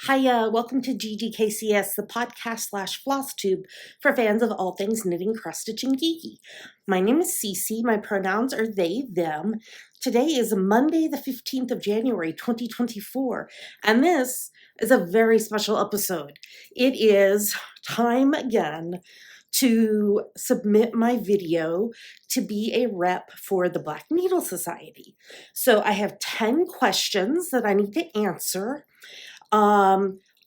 Hiya, welcome to GGKCS, the podcast / FlossTube for fans of all things knitting, cross-stitch, and geeky. My name is Cece. My pronouns are they, them. Today is Monday, the 15th of January, 2024, and this is a very special episode. It is time again to submit my video to be a rep for the Black Needle Society. So I have 10 questions that I need to answer.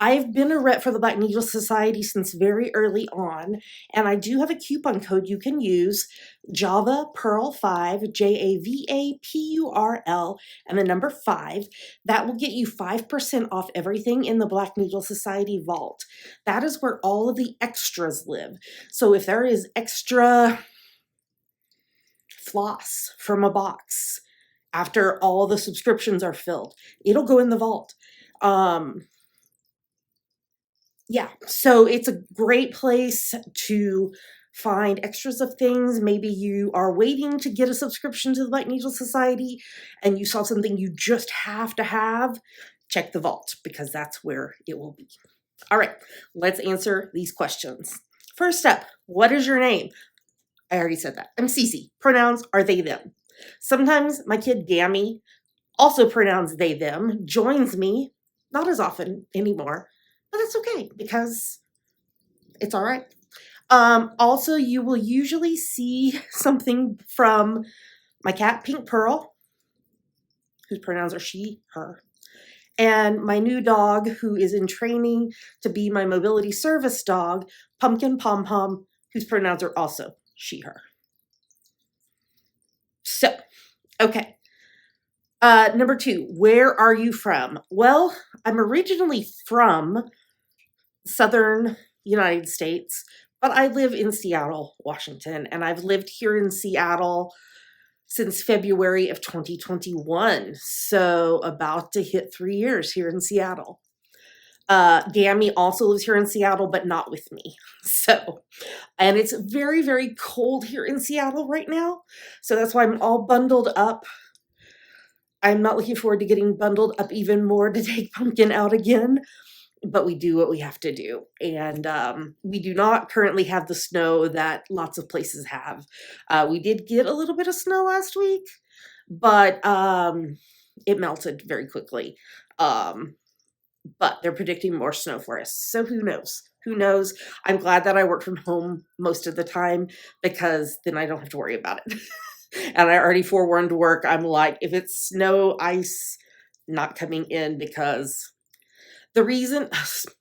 I've been a rep for the Black Needle Society since very early on, and I do have a coupon code you can use, Java Pearl 5, JAVAPURL, and the number 5. That will get you 5% off everything in the Black Needle Society vault. That is where all of the extras live. So if there is extra floss from a box after all the subscriptions are filled, it'll go in the vault. Yeah, so it's a great place to find extras of things. Maybe you are waiting to get a subscription to the Black Needle Society and you saw something you just have to have. Check the vault because that's where it will be. All right, let's answer these questions. First up, what is your name? I already said that. I'm Cece. Pronouns are they, them. Sometimes my kid Gammy, also pronouns they, them, joins me. Not as often anymore, but that's okay because it's all right. Also, you will usually see something from my cat, Pink Pearl, whose pronouns are she, her, and my new dog who is in training to be my mobility service dog, Pumpkin Pom Pom, whose pronouns are also she, her. So, okay. Number 2, where are you from? Well, I'm originally from Southern United States, but I live in Seattle, Washington, and I've lived here in Seattle since February of 2021. So about to hit 3 years here in Seattle. Gammy also lives here in Seattle, but not with me. And it's very, very cold here in Seattle right now. So that's why I'm all bundled up. I'm not looking forward to getting bundled up even more to take Pumpkin out again, but we do what we have to do. And we do not currently have the snow that lots of places have. We did get a little bit of snow last week, but it melted very quickly. But they're predicting more snow for us. So who knows? Who knows? I'm glad that I work from home most of the time because then I don't have to worry about it. And I already forewarned work. I'm like, if it's snow, ice, not coming in because the reason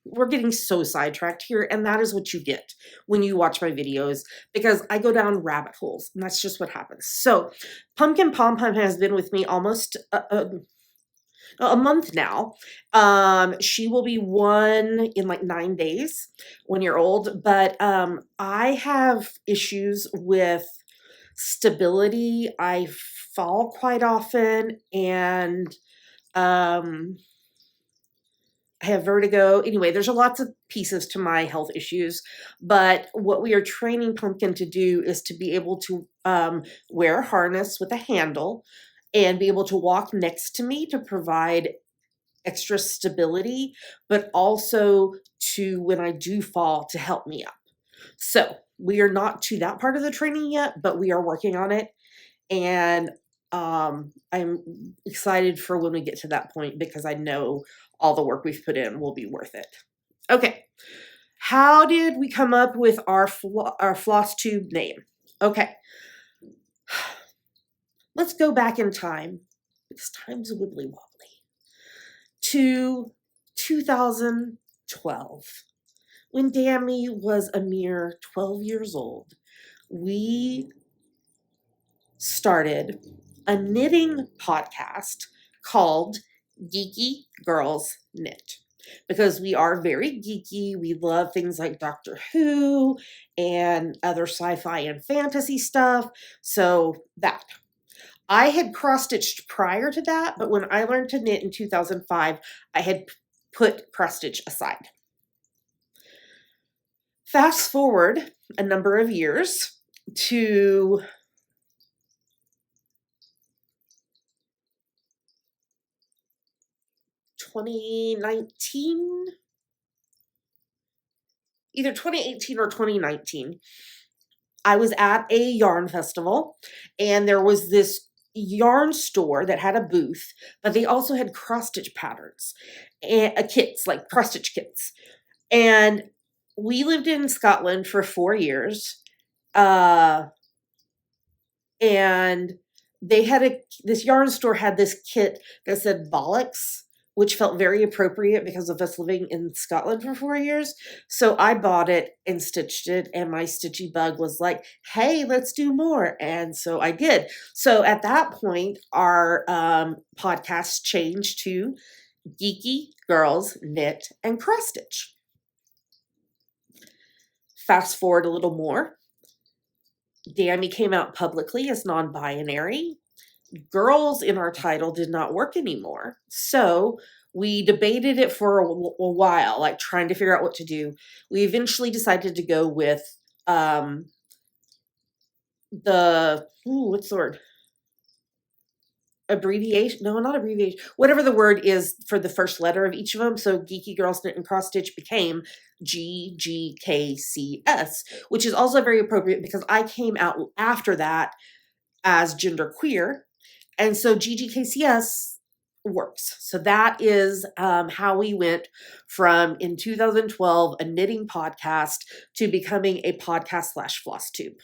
we're getting so sidetracked here, and that is what you get when you watch my videos because I go down rabbit holes and that's just what happens. So Pumpkin Pom Pom has been with me almost a month now. She will be 1 in like 9 days, 1 year old, but I have issues with stability. I fall quite often and I have vertigo. Anyway, there's lots of pieces to my health issues, but what we are training Pumpkin to do is to be able to wear a harness with a handle and be able to walk next to me to provide extra stability, but also to, when I do fall, to help me up. So we are not to that part of the training yet, but we are working on it. And I'm excited for when we get to that point because I know all the work we've put in will be worth it. Okay. How did we come up with our FlossTube name? Okay. Let's go back in time, because time's wibbly wobbly, to 2012. When Dammy was a mere 12 years old, we started a knitting podcast called Geeky Girls Knit. Because we are very geeky. We love things like Doctor Who and other sci-fi and fantasy stuff. So that. I had cross-stitched prior to that, but when I learned to knit in 2005, I had put cross-stitch aside. Fast forward a number of years to 2019, either 2018 or 2019. I was at a yarn festival, and there was this yarn store that had a booth, but they also had cross stitch patterns and kits, like cross stitch kits. And we lived in Scotland for 4 years, uh, and they had this yarn store had this kit that said bollocks, which felt very appropriate because of us living in Scotland for 4 years. So I bought it and stitched it, and my stitchy bug was like, hey, let's do more. And so I did. So at that point, our podcast changed to Geeky Girls Knit and Cross Stitch. Fast forward a little more. Dammy came out publicly as non-binary. Girls in our title did not work anymore. So we debated it for a while, like trying to figure out what to do. We eventually decided to go with what's the word? Abbreviation? No, not abbreviation. Whatever the word is for the first letter of each of them. So Geeky Girls Knit and Cross Stitch became GGKCS, which is also very appropriate because I came out after that as genderqueer. And so GGKCS works. So that is how we went from, in 2012, a knitting podcast to becoming a podcast / FlossTube.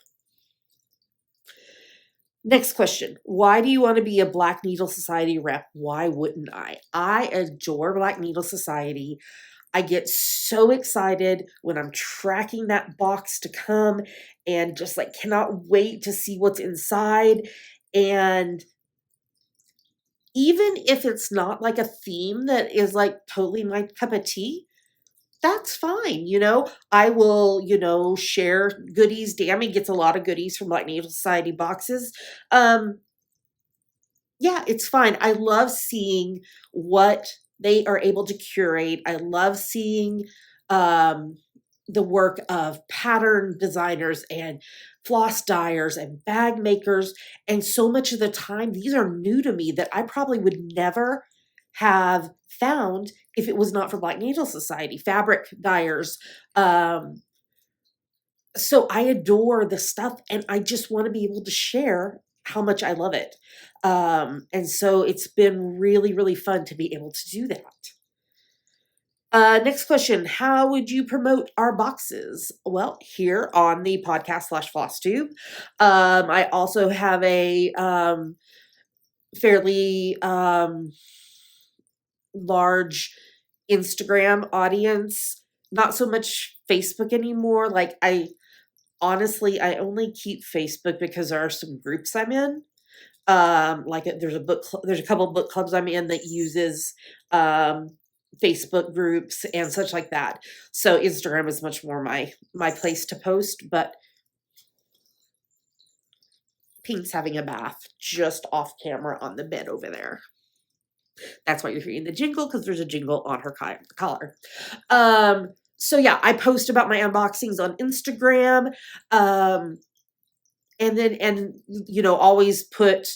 Next question. Why do you want to be a Black Needle Society rep? Why wouldn't I? I adore Black Needle Society. I get so excited when I'm tracking that box to come and just like cannot wait to see what's inside. And even if it's not like a theme that is like totally my cup of tea, that's fine. I will, share goodies. Dammy gets a lot of goodies from Black Needle Society boxes. Yeah, it's fine. I love seeing what they are able to curate. I love seeing the work of pattern designers and floss dyers and bag makers. And so much of the time, these are new to me that I probably would never have found if it was not for Black Needle Society, fabric dyers. So I adore the stuff, and I just want to be able to share how much I love it. And so it's been really, really fun to be able to do that. Next question. How would you promote our boxes? Well, here on the podcast / FlossTube. I also have a fairly large Instagram audience, not so much Facebook anymore. Like I only keep Facebook because there are some groups I'm in. There's a couple book clubs I'm in that uses Facebook groups and such like that. So Instagram is much more my place to post, but Pink's having a bath just off camera on the bed over there. That's why you're hearing the jingle, because there's a jingle on her collar. So yeah, I post about my unboxings on Instagram. And always put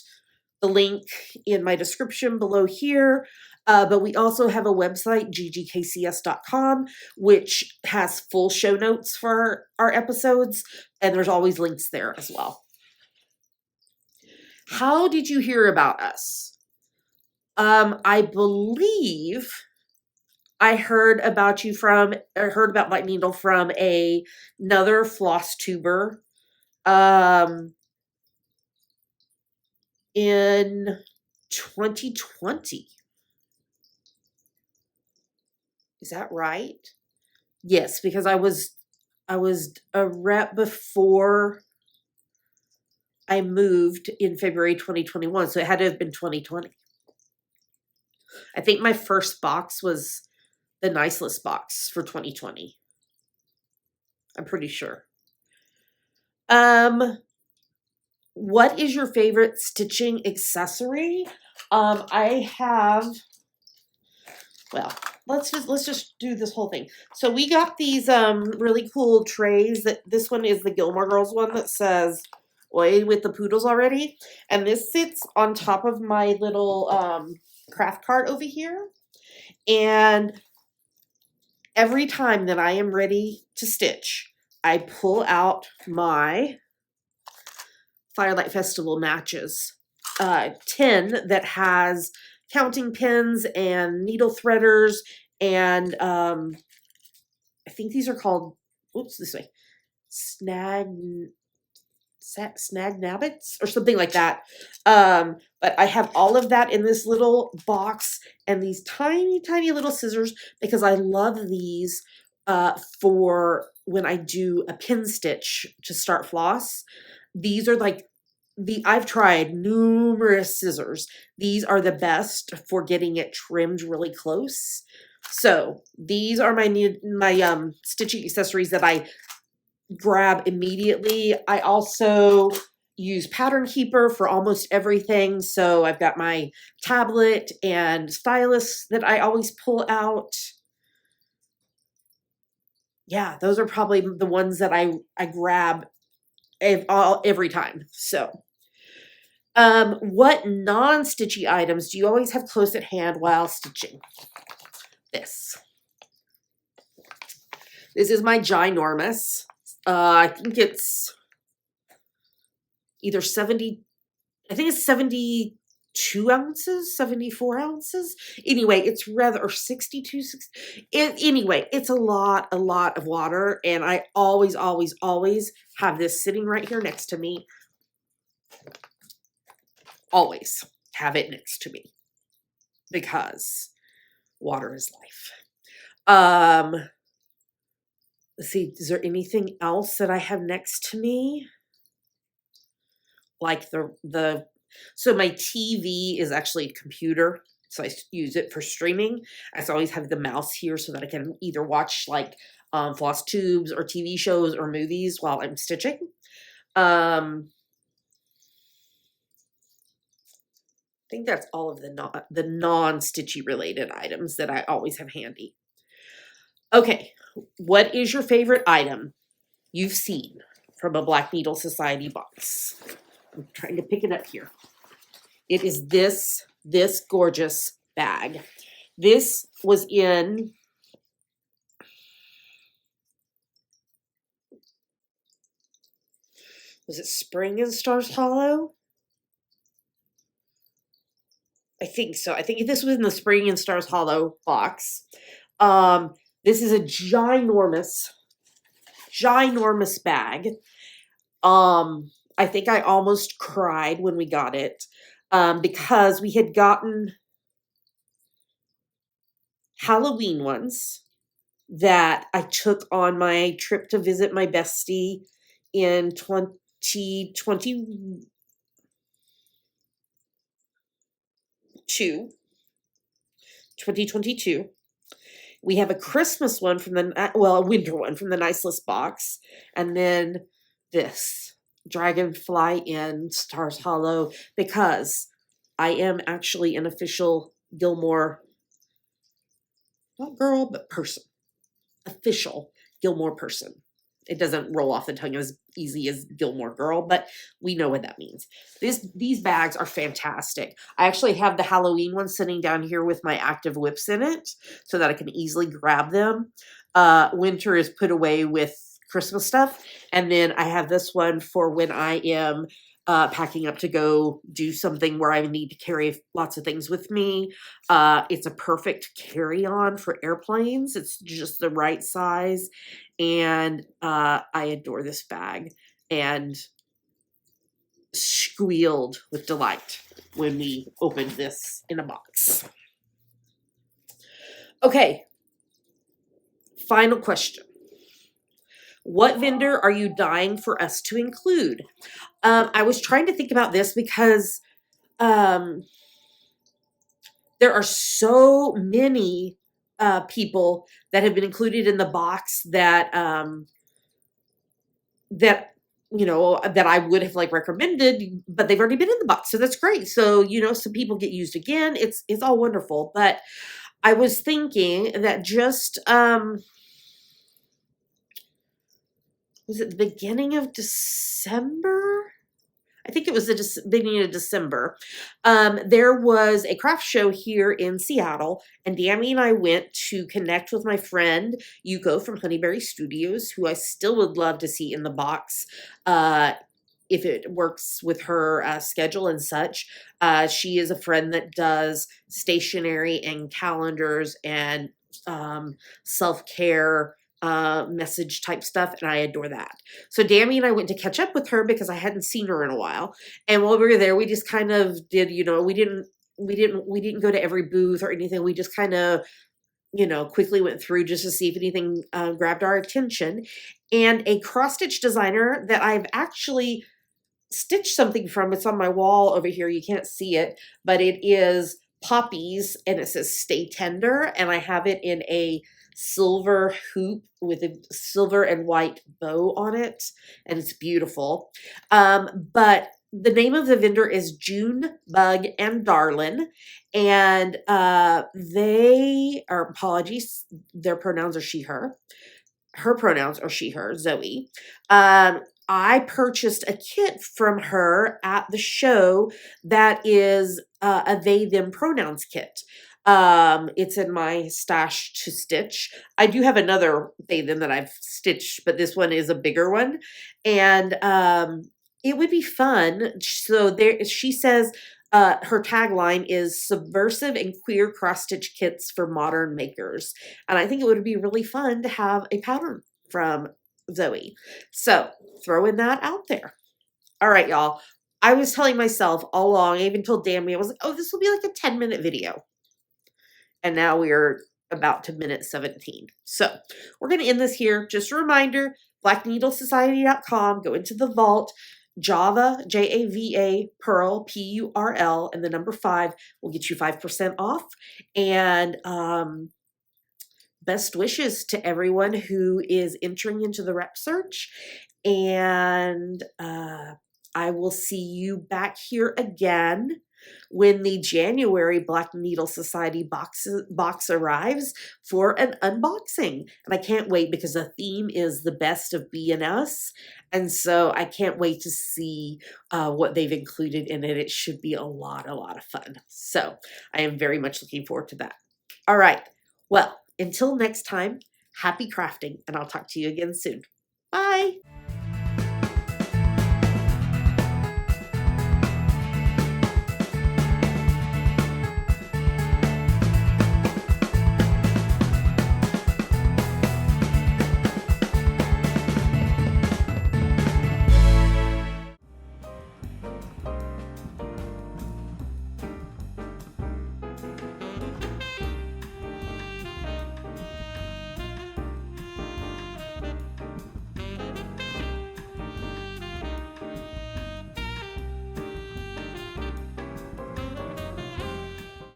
the link in my description below here. But we also have a website, ggkcs.com, which has full show notes for our episodes. And there's always links there as well. How did you hear about us? I believe I heard about Black Needle from another floss tuber in 2020. Is that right? Yes, because I was a rep before I moved in February 2021, so it had to have been 2020. I think my first box was the Niceless box for 2020. I'm pretty sure. What is your favorite stitching accessory? I have, well, let's just do this whole thing. So we got these really cool trays. This one is the Gilmore Girls one that says "Oi" with the poodles already, and this sits on top of my little craft cart over here. And every time that I am ready to stitch, I pull out my Firelight Festival Matches tin that has counting pins and needle threaders and I think these are called, oops, this way, snag nabbits or something like that. But I have all of that in this little box and these tiny, tiny little scissors because I love these for when I do a pin stitch to start floss. These are like I've tried numerous scissors. These are the best for getting it trimmed really close. So these are my stitching accessories that I grab immediately. I also use Pattern Keeper for almost everything. So I've got my tablet and stylus that I always pull out. Yeah, those are probably the ones that I grab every time. So what non-stitchy items do you always have close at hand while stitching? This is my ginormous. I think it's either 72 ounces, 74 ounces. Anyway, it's rather, or 62, 60. Anyway, it's a lot of water. And I always have this sitting right here next to me. Always have it next to me because water is life. Let's see, is there anything else that I have next to me? Like so my TV is actually a computer, so I use it for streaming. I always have the mouse here so that I can either watch like FlossTubes or TV shows or movies while I'm stitching. I think that's all of the non-stitchy related items that I always have handy. Okay, what is your favorite item you've seen from a Black Needle Society box? I'm trying to pick it up here. It is this gorgeous bag. This was in was it Spring and Stars Hollow? I think so. I think this was in the Spring and Stars Hollow box. This is a ginormous bag. I think I almost cried when we got it because we had gotten Halloween ones that I took on my trip to visit my bestie in 2022. We have a Christmas one from a winter one from the Nice List box. And then this Dragonfly in Stars Hollow because I am actually an official Gilmore, not girl, but person. Official Gilmore person. It doesn't roll off the tongue as easy as Gilmore girl, but we know what that means. These bags are fantastic. I actually have the Halloween one sitting down here with my active whips in it so that I can easily grab them. Winter is put away with Christmas stuff. And then I have this one for when I am packing up to go do something where I need to carry lots of things with me. It's a perfect carry-on for airplanes. It's just the right size. And I adore this bag and squealed with delight when we opened this in a box. Okay, final question. What vendor are you dying for us to include? I was trying to think about this because there are so many people that have been included in the box that that I would have recommended, but they've already been in the box, so that's great. So some people get used again. It's all wonderful, but I was thinking that just was it the beginning of December? I think it was the beginning of December. There was a craft show here in Seattle, and Dammy and I went to connect with my friend Yuko from Honeyberry Studios, who I still would love to see in the box. If it works with her schedule and such. She is a friend that does stationery and calendars and self-care message type stuff, and I adore that. So Dammy and I went to catch up with her because I hadn't seen her in a while. And while we were there, we just kind of did, we didn't go to every booth or anything. We just kind of quickly went through just to see if anything grabbed our attention. And a cross stitch designer that I've actually stitched something from, it's on my wall over here. You can't see it, but it is poppies and it says stay tender. And I have it in a silver hoop with a silver and white bow on it. And it's beautiful. But the name of the vendor is June, Bug, and Darlin. And they are, apologies, their pronouns are she, her. Her pronouns are she, her, Zoe. I purchased a kit from her at the show that is a they, them pronouns kit. It's in my stash to stitch. I do have another they, them that I've stitched, but this one is a bigger one. And it would be fun. So there, she says, her tagline is subversive and queer cross-stitch kits for modern makers. And I think it would be really fun to have a pattern from Zoe. So throwing that out there. All right, y'all. I was telling myself all along, I even told Dammy, I was like, oh, this will be like a 10-minute video. And now we are about to minute 17. So we're going to end this here. Just a reminder, blackneedlesociety.com, go into the vault. Java, Java, Pearl, Purl, and the number 5 will get you 5% off. And best wishes to everyone who is entering into the rep search. And I will see you back here again when the January Black Needle Society box arrives for an unboxing. And I can't wait because the theme is the best of B&S. And so I can't wait to see what they've included in it. It should be a lot of fun. So I am very much looking forward to that. All right. Well, until next time, happy crafting, and I'll talk to you again soon. Bye.